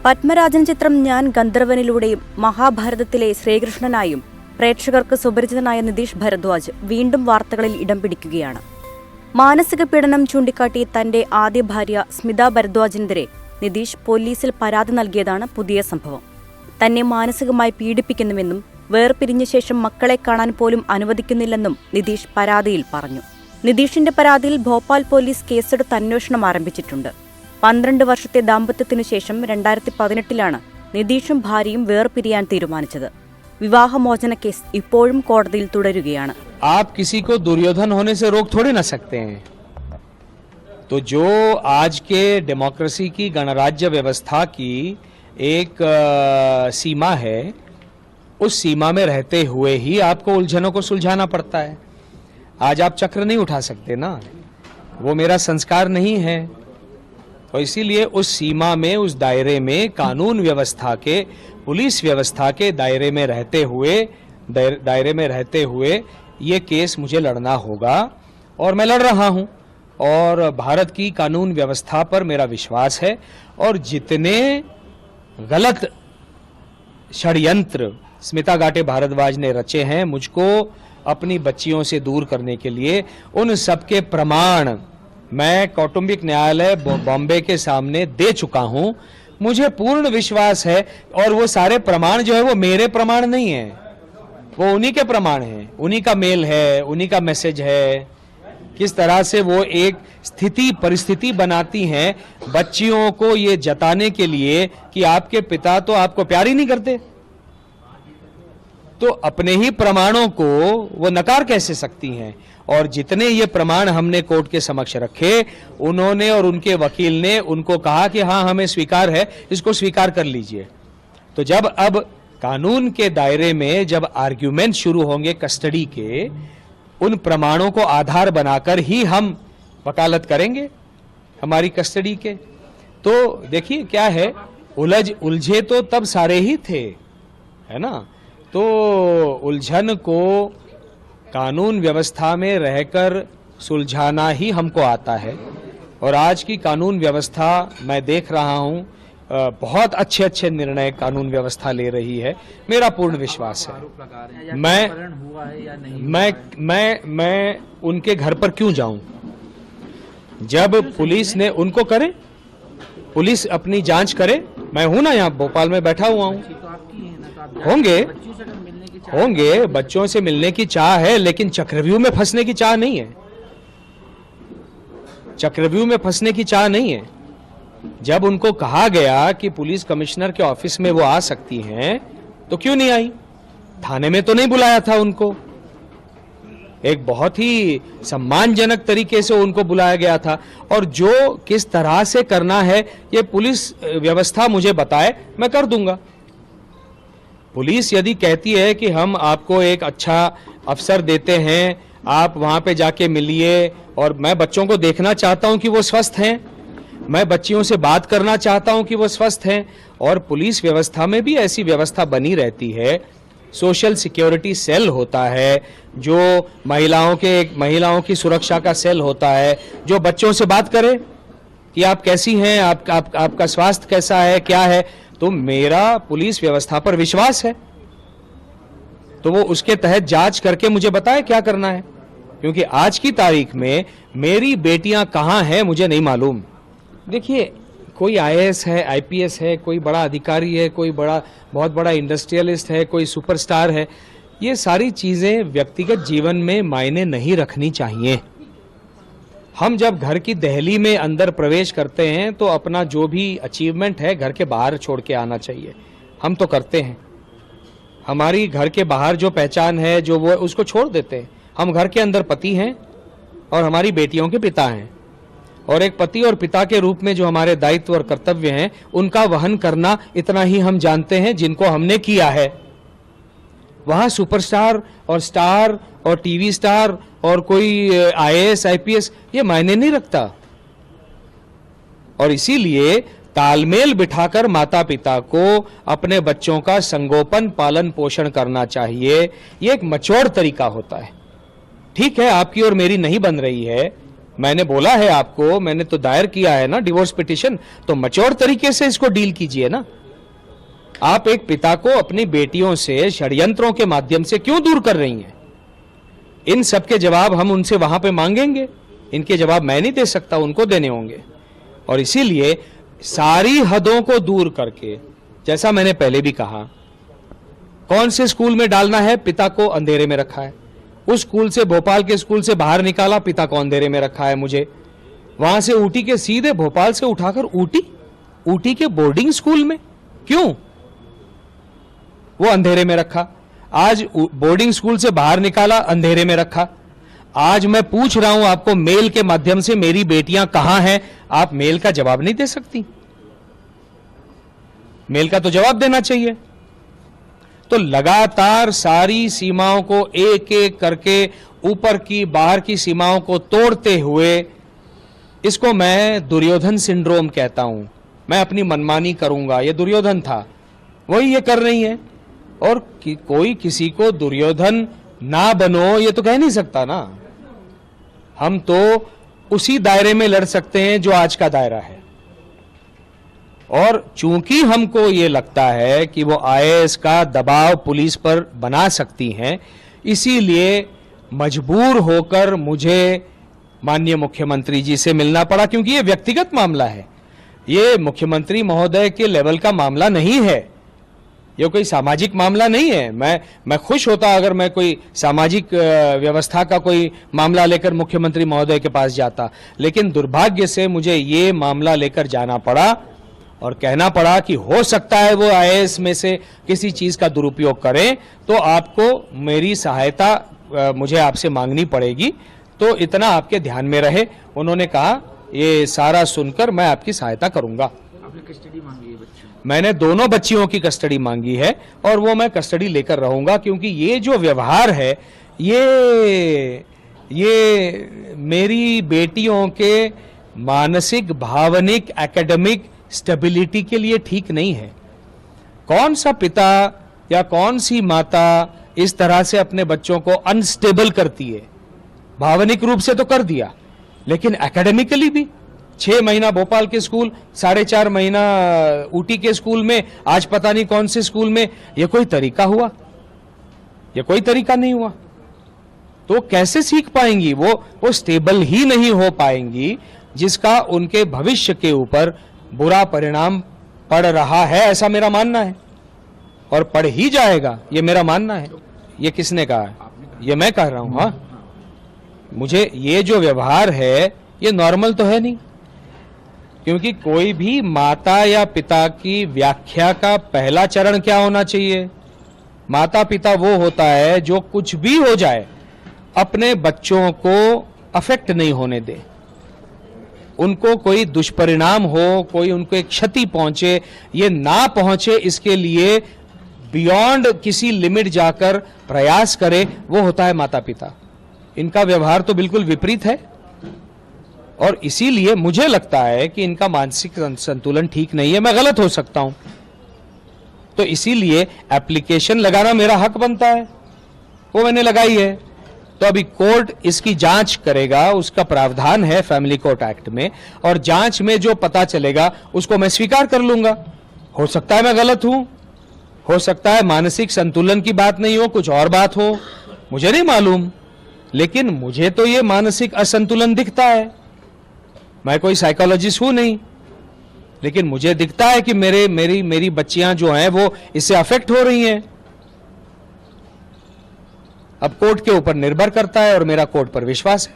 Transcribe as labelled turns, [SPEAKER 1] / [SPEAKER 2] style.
[SPEAKER 1] പത്മരാജൻ ചിത്രം ഞാൻ ഗന്ധർവനിലൂടെയും മഹാഭാരതത്തിലെ ശ്രീകൃഷ്ണനായും പ്രേക്ഷകർക്ക് സുപരിചിതനായ നിതീഷ് ഭരദ്വാജ് വീണ്ടും വാർത്തകളിൽ ഇടം പിടിക്കുകയാണ്. മാനസിക പീഡനം ചൂണ്ടിക്കാട്ടി തന്റെ ആദ്യ ഭാര്യ സ്മിത ഭരദ്വാജിനെതിരെ നിതീഷ് പോലീസിൽ പരാതി നൽകിയതാണ് പുതിയ സംഭവം. തന്നെ മാനസികമായി പീഡിപ്പിക്കുന്നുവെന്നും വേർപിരിഞ്ഞ ശേഷം മക്കളെ കാണാൻ പോലും അനുവദിക്കുന്നില്ലെന്നും നിതീഷ് പരാതിയിൽ പറഞ്ഞു. നിതീഷിന്റെ പരാതിയിൽ ഭോപ്പാൽ പോലീസ് കേസെടുത്ത് അന്വേഷണം ആരംഭിച്ചിട്ടുണ്ട്. 12 വർഷത്തെ ദാമ്പത്യത്തിനു ശേഷം 2018 നിതീഷും ഭാര്യയും വേർപിരിയാൻ തീരുമാനിച്ചത്. വിവാഹമോചന കേസ് ഇപ്പോഴും കോടതിയിൽ തുടരുകയാണ്.
[SPEAKER 2] आप किसी को दुर्योधन होने से रोक थोड़ी ना सकते हैं. तो जो आज के डेमोक्रेसी की गणराज्य व्यवस्था की एक सीमा है, उस सीमा में रहते हुए ही आपको उलझनों को सुलझाना पड़ता है. आज आप चक्र नहीं उठा सकते ना, वो मेरा संस्कार नहीं है. तो इसीलिए उस सीमा में, उस दायरे में, कानून व्यवस्था के, पुलिस व्यवस्था के दायरे में रहते हुए ये केस मुझे लड़ना होगा और मैं लड़ रहा हूं. और भारत की कानून व्यवस्था पर मेरा विश्वास है. और जितने गलत षड्यंत्र स्मिता गाटे भारद्वाज ने रचे हैं मुझको अपनी बच्चियों से दूर करने के लिए, उन सबके प्रमाण मैं कौटुंबिक न्यायालय बॉम्बे के सामने दे चुका हूं. मुझे पूर्ण विश्वास है. और वो सारे प्रमाण जो है वो मेरे प्रमाण नहीं है, वो उन्हीं के प्रमाण हैं. उन्हीं का मेल है, उन्हीं का मैसेज है. किस तरह से वो एक परिस्थिति बनाती हैं बच्चियों को ये जताने के लिए कि आपके पिता तो आपको प्यार ही नहीं करते, तो अपने ही प्रमाणों को वो नकार कैसे सकती हैं. और जितने ये प्रमाण हमने कोर्ट के समक्ष रखे, उन्होंने और उनके वकील ने उनको कहा कि हाँ हमें स्वीकार है, इसको स्वीकार कर लीजिए. तो जब अब कानून के दायरे में जब आर्ग्यूमेंट शुरू होंगे कस्टडी के, उन प्रमाणों को आधार बनाकर ही हम वकालत करेंगे हमारी कस्टडी के. तो देखिए क्या है, उलझे तो तब सारे ही थे, है ना. तो उलझन को कानून व्यवस्था में रहकर सुलझाना ही हमको आता है. और आज की कानून व्यवस्था मैं देख रहा हूं, बहुत अच्छे अच्छे निर्णय कानून व्यवस्था ले रही है. मेरा पूर्ण विश्वास है. मैं उनके घर पर क्यों जाऊं? जब पुलिस ने उनको करे, पुलिस अपनी जांच करे. मैं हूं ना, यहाँ भोपाल में बैठा हुआ हूं. होंगे बच्चों से मिलने की चाह है, लेकिन चक्रव्यूह में फंसने की चाह नहीं है. चक्रव्यूह में फंसने की चाह नहीं है. जब उनको कहा गया कि पुलिस कमिश्नर के ऑफिस में वो आ सकती हैं, तो क्यों नहीं आई? थाने में तो नहीं बुलाया था उनको. एक बहुत ही सम्मानजनक तरीके से उनको बुलाया गया था. और जो किस तरह से करना है ये पुलिस व्यवस्था मुझे बताए, मैं कर दूंगा. पुलिस यदि कहती है कि हम आपको एक अच्छा अफसर देते हैं, आप वहां पे जाके मिलिए, और मैं बच्चों को देखना चाहता हूं कि वो स्वस्थ हैं, मैं बच्चियों से बात करना चाहता हूं कि वो स्वस्थ हैं. और पुलिस व्यवस्था में भी ऐसी व्यवस्था बनी रहती है. सोशल सिक्योरिटी सेल होता है, जो महिलाओं की सुरक्षा का सेल होता है, जो बच्चों से बात करे कि आप कैसी हैं, आपका स्वास्थ्य कैसा है, क्या है. तो मेरा पुलिस व्यवस्था पर विश्वास है, तो वो उसके तहत जांच करके मुझे बताए क्या करना है. क्योंकि आज की तारीख में मेरी बेटियां कहां हैं मुझे नहीं मालूम. देखिए, कोई IAS है, IPS है, कोई बड़ा अधिकारी है, कोई बहुत बड़ा इंडस्ट्रियलिस्ट है, कोई सुपरस्टार है, ये सारी चीजें व्यक्तिगत जीवन में मायने नहीं रखनी चाहिए. हम जब घर की दहली में अंदर प्रवेश करते हैं तो अपना जो भी अचीवमेंट है घर के बाहर छोड़ के आना चाहिए. हम तो करते हैं. हमारी घर के बाहर जो पहचान है, जो वो उसको छोड़ देते हैं. हम घर के अंदर पति हैं और हमारी बेटियों के पिता हैं. और एक पति और पिता के रूप में जो हमारे दायित्व और कर्तव्य हैं, उनका वहन करना इतना ही हम जानते हैं, जिनको हमने किया है. वहां सुपरस्टार और स्टार और टीवी स्टार और कोई IAS IPS ये मायने नहीं रखता. और इसीलिए तालमेल बिठाकर माता पिता को अपने बच्चों का संगोपन पालन पोषण करना चाहिए. ये एक मैच्योर तरीका होता है. ठीक है, आपकी और मेरी नहीं बन रही है, मैंने बोला है आपको, मैंने तो दायर किया है ना डिवोर्स पिटिशन, तो मैच्योर तरीके से इसको डील कीजिए ना। आप एक पिता को अपनी बेटियों से षड्यंत्रों के माध्यम से क्यों दूर कर रही हैं? इन सब के जवाब हम उनसे वहां पे मांगेंगे, इनके जवाब मैं नहीं दे सकता, उनको देने होंगे। और इसीलिए सारी हदों को दूर करके, जैसा मैंने पहले भी कहा, कौन से स्कूल में डालना है, पिता को अंधेरे में रखा है। उस स्कूल से, भोपाल के स्कूल से बाहर निकाला, पिता को अंधेरे में रखा है मुझे। वहां से ऊटी के सीधे भोपाल से उठाकर ऊटी के बोर्डिंग स्कूल में, क्यों? वो अंधेरे में रखा। आज बोर्डिंग स्कूल से बाहर निकाला, अंधेरे में रखा। आज मैं पूछ रहा हूं आपको मेल के माध्यम से, मेरी बेटियां कहां हैं? आप मेल का जवाब नहीं दे सकती। मेल का तो जवाब देना चाहिए। तो लगातार सारी सीमाओं को एक एक करके, ऊपर की बाहर की सीमाओं को तोड़ते हुए, इसको मैं दुर्योधन सिंड्रोम कहता हूं। मैं अपनी मनमानी करूंगा, ये दुर्योधन था, वही ये कर रही है। और कोई किसी को दुर्योधन ना बनो ये तो कह नहीं सकता ना। हम तो उसी दायरे में लड़ सकते हैं जो आज का दायरा है। और चूंकि हमको ये लगता है कि वो आईएएस का दबाव पुलिस पर बना सकती हैं, इसीलिए मजबूर होकर मुझे माननीय मुख्यमंत्री जी से मिलना पड़ा, क्योंकि ये व्यक्तिगत मामला है। ये मुख्यमंत्री महोदय के लेवल का मामला नहीं है, ये कोई सामाजिक मामला नहीं है। मैं खुश होता अगर मैं कोई सामाजिक व्यवस्था का कोई मामला लेकर मुख्यमंत्री महोदय के पास जाता, लेकिन दुर्भाग्य से मुझे ये मामला लेकर जाना पड़ा और कहना पड़ा कि हो सकता है वो आईएएस में से किसी चीज का दुरुपयोग करें, तो आपको मेरी सहायता मुझे आपसे मांगनी पड़ेगी, तो इतना आपके ध्यान में रहे। उन्होंने कहा ये सारा सुनकर मैं आपकी सहायता करूंगा।
[SPEAKER 3] आपने कस्टडी मांगी है बच्चों?
[SPEAKER 2] मैंने दोनों बच्चियों की कस्टडी मांगी है और वो मैं कस्टडी लेकर रहूंगा, क्योंकि ये जो व्यवहार है ये मेरी बेटियों के मानसिक, भावनिक, एकेडमिक स्टेबिलिटी के लिए ठीक नहीं है। कौन सा पिता या कौन सी माता इस तरह से अपने बच्चों को अनस्टेबल करती है? भावनिक रूप से तो कर दिया, लेकिन एकेडमिकली भी 6 महीना भोपाल के स्कूल, 4.5 महीना ऊटी के स्कूल में, आज पता नहीं कौन से स्कूल में। यह कोई तरीका हुआ? यह कोई तरीका नहीं हुआ। तो कैसे सीख पाएंगी? वो स्टेबल ही नहीं हो पाएंगी, जिसका उनके भविष्य के ऊपर बुरा परिणाम पड़ रहा है, ऐसा मेरा मानना है। और पड़ ही जाएगा, ये मेरा मानना है। ये किसने कहा है? ये मैं कह रहा हूं। हाँ, मुझे ये जो व्यवहार है ये नॉर्मल तो है नहीं, क्योंकि कोई भी माता या पिता की व्याख्या का पहला चरण क्या होना चाहिए? माता पिता वो होता है जो कुछ भी हो जाए अपने बच्चों को अफेक्ट नहीं होने दे, उनको कोई दुष्परिणाम हो, कोई उनको एक क्षति पहुंचे, ये ना पहुंचे, इसके लिए बियॉन्ड किसी लिमिट जाकर प्रयास करे, वो होता है माता पिता। इनका व्यवहार तो बिल्कुल विपरीत है और इसीलिए मुझे लगता है कि इनका मानसिक संतुलन ठीक नहीं है। मैं गलत हो सकता हूं, तो इसीलिए एप्लीकेशन लगाना मेरा हक बनता है, वो मैंने लगाई है। तो अभी कोर्ट इसकी जांच करेगा, उसका प्रावधान है फैमिली कोर्ट एक्ट में, और जांच में जो पता चलेगा उसको मैं स्वीकार कर लूंगा। हो सकता है मैं गलत हूं, हो सकता है मानसिक संतुलन की बात नहीं हो, कुछ और बात हो, मुझे नहीं मालूम, लेकिन मुझे तो ये मानसिक असंतुलन दिखता है। मैं कोई साइकोलॉजिस्ट हूं नहीं, लेकिन मुझे दिखता है कि मेरी बच्चियां जो हैं वो इससे अफेक्ट हो रही हैं। अब कोर्ट के ऊपर निर्भर करता है और मेरा कोर्ट पर विश्वास है।